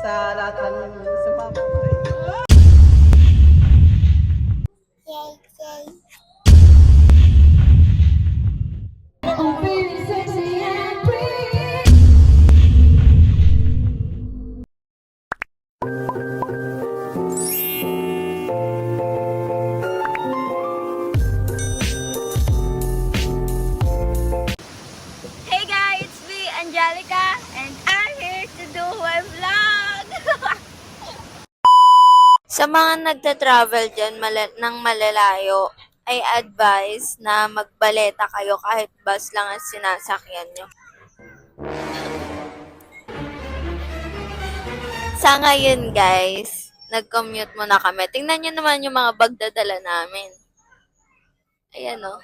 sa lahat ng sumama. Yay, yay. I'm feeling sexy and free. Hey guys, it's me, Angelica, and I'm here to do my vlog! Sa mga nagta-travel dyan ng malalayo, ay advice na magbaleta kayo kahit bus lang ang sinasakyan nyo. Sa ngayon guys, nag-commute muna kami. Tingnan nyo naman yung mga bagdadala namin. Ayan o.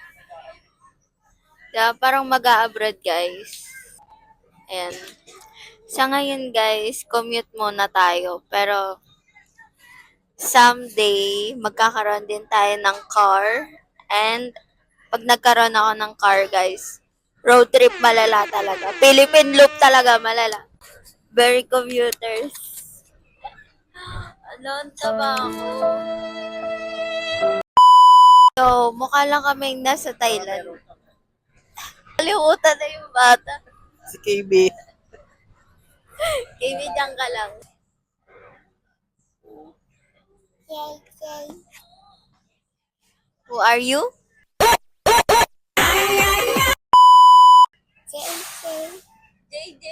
Diba, parang mag-a-abroad guys. Ayan. Sa ngayon guys, commute muna tayo. Pero someday, magkakaroon din tayo ng car. And pag nagkaroon ako ng car guys, road trip malala talaga. Philippine loop talaga malala. Very commuters. Ano, ang taba ako. So, mukha lang kaming nasa Thailand. Kalimutan na yung bata. Si KB. Kaibigan ka lang. Yay, yay. Who are you? Yay, yay. JJ.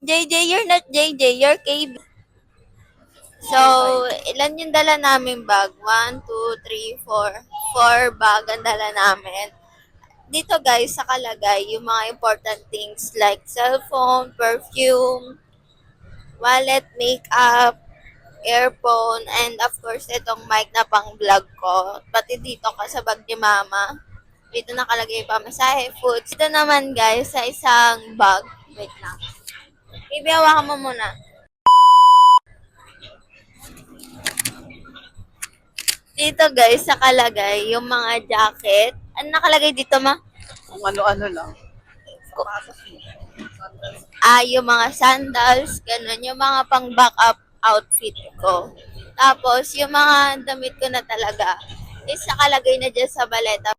JJ, you're not JJ, you're KB. So, ilan yung dala namin bag? 1, 2, 3, 4. 4 bag ang dala namin. Dito guys, sakalagay yung mga important things like cellphone, perfume, wallet, makeup, earphone, and of course, itong mic na pang vlog ko. Pati dito ka sa bag ni mama. Dito nakalagay pa masahe, foods. Dito naman guys, sa isang bag. Wait lang. Ibihawakan mo muna. Dito guys, nakalagay yung mga jacket. Ano nakalagay dito ma? Kung ano-ano lang. Yung mga sandals, ganun, yung mga pang backup outfit ko. Tapos, yung mga damit ko na talaga, is nakalagay na dyan sa baleta.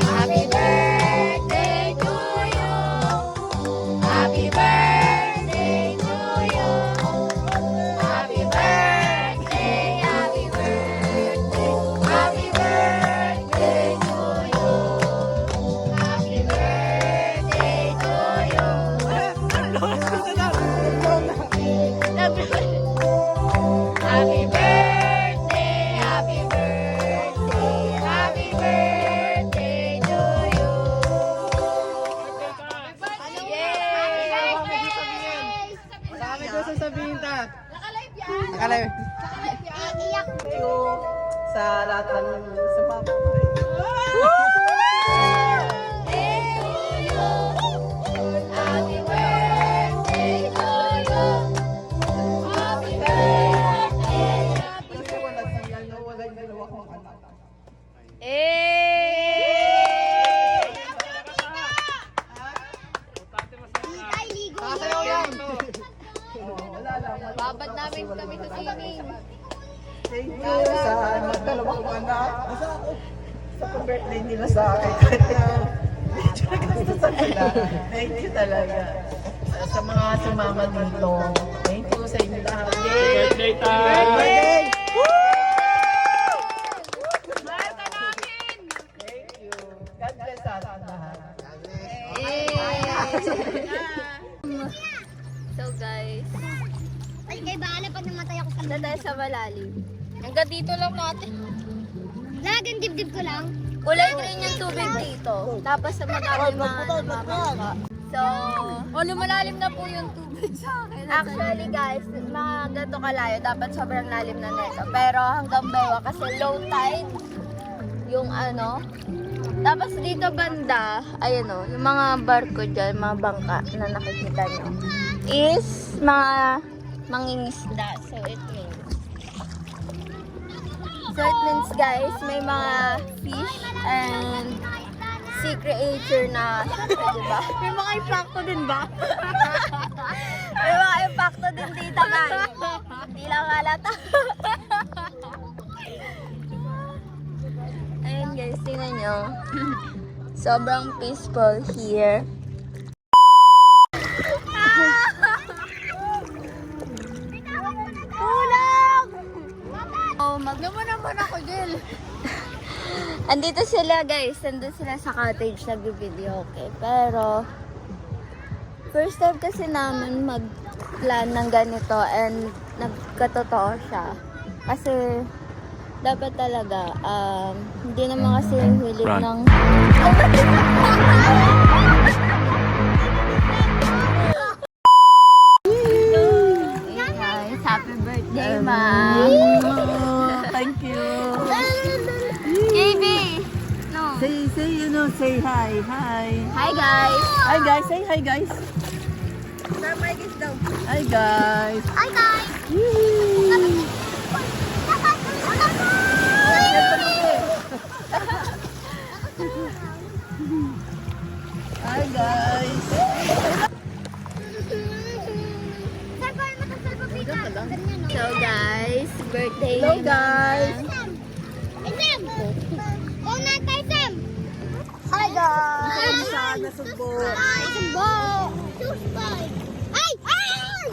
Happy birthday to you. Happy birthday to you. Happy birthday, happy birthday. Happy birthday to you. Happy birthday to you. Happy birthday, happy birthday, happy birthday to you. Marami ko sasabihin ta. Nakalive yan. Nakalive. Iiyak. Thank you sa lahat ng sumama. Happy birthday to you. Happy birthday. Kasi wala siya, wala yung dalawa kong anak. Sasayaw yan. Wala lang. Babad namin kami sa swimming. Thank you sa dalawa kong anak. Sa birthday nila sa akin. Medyo nagastusan sila. Thank you talaga. Sa mga sumama dito. Thank you sa inyo lahat. Birthday time! Birthday! Thank you. God bless us lahat. So guys, Ay, kay bahala pag namatay ako sa na tayo sa malalim. Hanggang dito lang natin. Lagang dibdib ko lang. Kulay green yung tubig dito. Tapos sa malalim na So, lumalalim na po yung tubig sa akin. Actually guys, mga ganito kalayo, dapat sobrang lalim na neto. Pero hanggang bewa kasi low tide yung ano. Tapos dito banda, ayun o, yung mga barko dyan, mga bangka na nakikita nyo, is mga mangingisda. So it means guys, may mga fish and sea creature na, diba? May mga impacto din ba? May mga impacto din dito guys. Hindi lang halata. Ayun guys, tingnan nyo. Sobrang peaceful here. Tulong! Oh, Naman ako, Jel. Andito sila guys, nandun sila sa cottage, nag-video, okay. Pero, first time kasi namin mag-plan ng ganito and nagkatotoo siya. Kasi, dapat talaga, hindi naman kasi hilig ng... Hey guys, happy birthday, ma! Thank you. KB! No. Say hi. Hi. Hi guys! Hi guys, say hi guys. Hi guys. Hi, guys! Hi guys. Sir, paano matasalpapika? Ganyan, no? So guys, birthday Hello ni guys. Hey, Sam! Phone na tayo, Sam! Hi guys! Sana subo. Ay, sumbo! Susbay! Ay! Ay!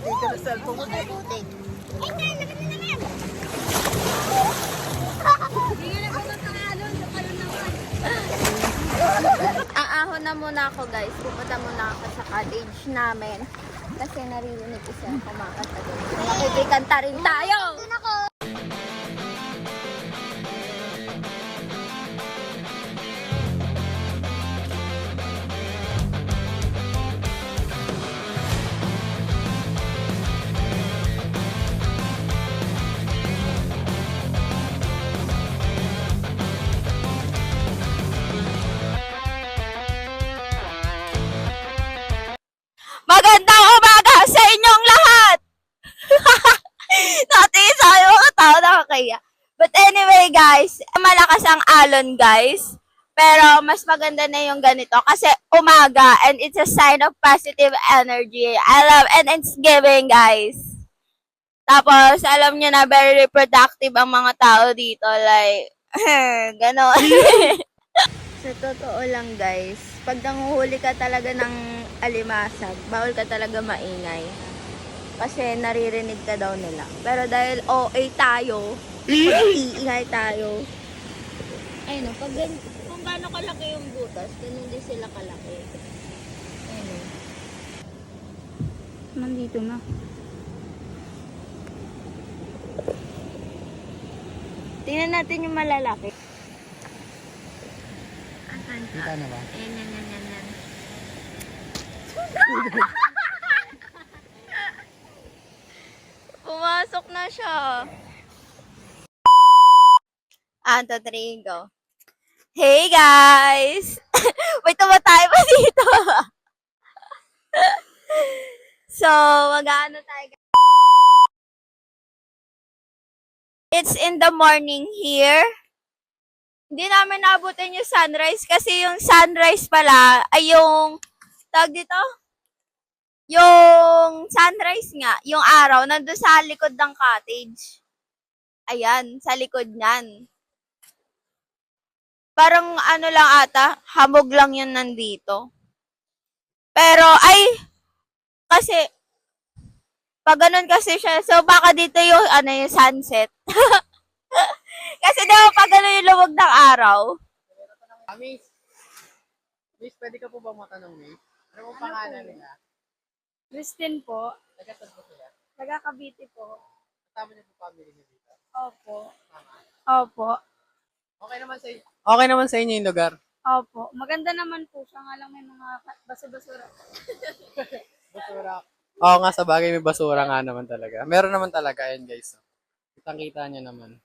Take ka na cellphone mo. Ay, Sam! Lapit na naman! Aahon na muna ako guys. Pupunta muna ako sa cottage namin. Kasi naririnig ko siya kumakanta doon. Makikikanta rin tayo! Doon ako! Magandang umaga sa inyong lahat! Natin sa mga tao nakakaya. But anyway guys, malakas ang alon guys. Pero mas maganda na yung ganito kasi umaga and it's a sign of positive energy. I love and it's giving guys. Tapos alam nyo na very productive ang mga tao dito. Like, ganon. Sa totoo lang guys, pag nanguhuli ka talaga ng alimasag, bawal ka talaga maingay. Kasi naririnig ka daw nila. Pero dahil OA tayo, iingay tayo. Ayun o, pag kung gaano kalaki yung butas, ganun din sila kalaki. Ayun o. Nandito na. Tingnan natin yung malalaki. Kita na ba? Ayan, yan, yan, yan, yan. Pumasok na siya. 1, 2, 3, go. Hey guys! May tumatay pa dito. So, mag-ano tayo. It's in the morning here. Hindi namin naabutin yung sunrise kasi yung sunrise pala ay yung tawag dito? Yung sunrise nga, yung araw nandun sa likod ng cottage. Ayan, sa likod niyan. Parang ano lang ata, hamog lang yun nandito. Pero ay kasi pag ganun kasi siya, so baka dito yung ano yung sunset. Kasi daw pag ano yung luwag ng araw. Miss, pwede ka po bang matanong, Miss? Ano pong pangalan nila? Christine po. Taga-saan po sila? Taga Cavite po. Kasama niyo po family niyo dito? Opo. Opo. Okay naman sa inyo yung lugar? Opo. Maganda naman po siya. Nga lang may mga basa-basura. Basura. Oo nga, sa bagay may basura nga naman talaga. Meron naman talaga, yan guys. Kitang-kita niyo naman.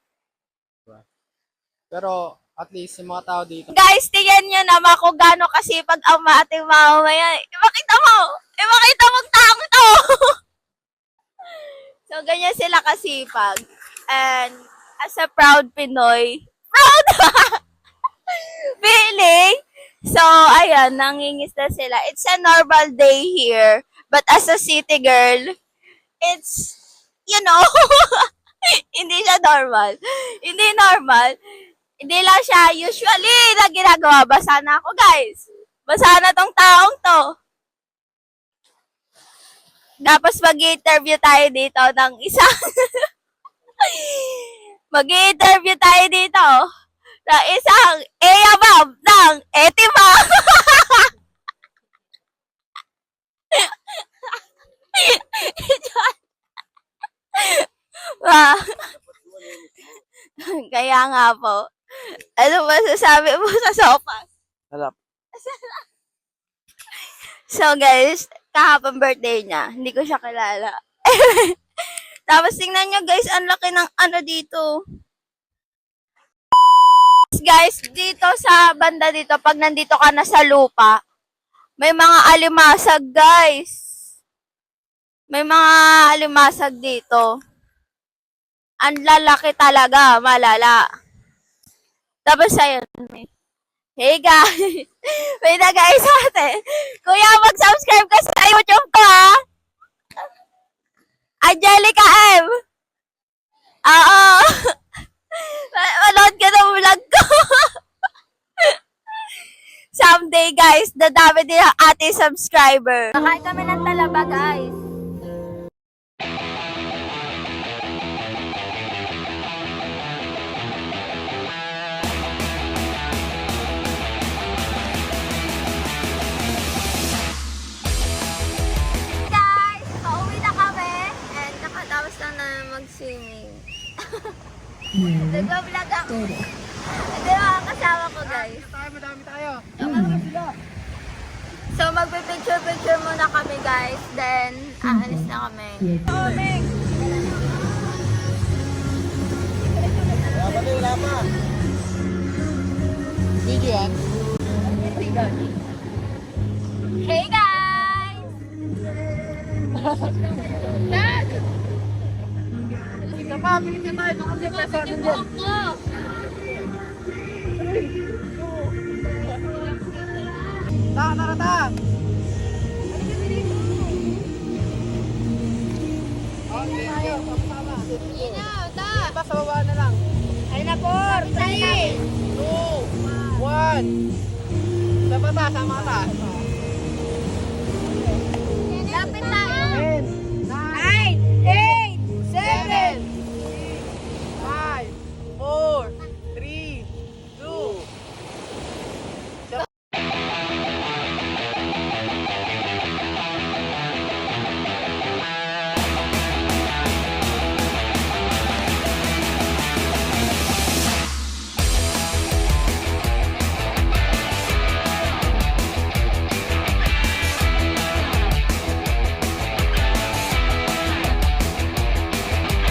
Diba? Pero, at least, yung mga tao dito, Guys, tingnan nyo naman kung gaano kasipag ang ating mamamayan. Ipakita mo! Ipakita mo ang taong to! ganyan sila kasipag. And as a proud Pinoy, proud feeling. So, ayan, nangingisda sila. It's a normal day here. But as a city girl, it's, hindi siya normal. Hindi normal. Hindi lang siya usually na ginagawa. Basa na ako, guys. Basa na tong taong to. Tapos mag-interview tayo dito ng isang mag-interview tayo dito ng isang Eyabab ng Etimang. Wow. Kaya nga po. Ano ba sasabi mo sa sofa? Sarap. So guys, kahapon birthday niya. Hindi ko siya kilala. Tapos tingnan nyo guys, ang laki ng ano dito. Guys, dito sa banda dito, pag nandito ka na sa lupa, may mga alimasag guys. May mga alimasag dito. Ang lalaki talaga, malala. Tapos ayun, hey guys! May nag-ayos sa atin. Kuya, mag-subscribe ka sa YouTube ko, ha? Angelica M. Oo. Manood ka ng vlog ko. Someday, guys, dadami din ang ating subscriber. Nakain kami ng talaba, guys. Mag-swimming. Nag-vlog ako. Ito yung mga kasama ko, guys. Madami tayo. So, magpipicture-picture muna kami, guys. Then, aalis na kami. Wala pa. Video yan. Hey, guys! Pabilis na tayo. Kasi peso natin dyan. Tara. Okay, tayo. Pagpama. Basta baba na lang. Ay na po! 3, 2, 1. Sama ta.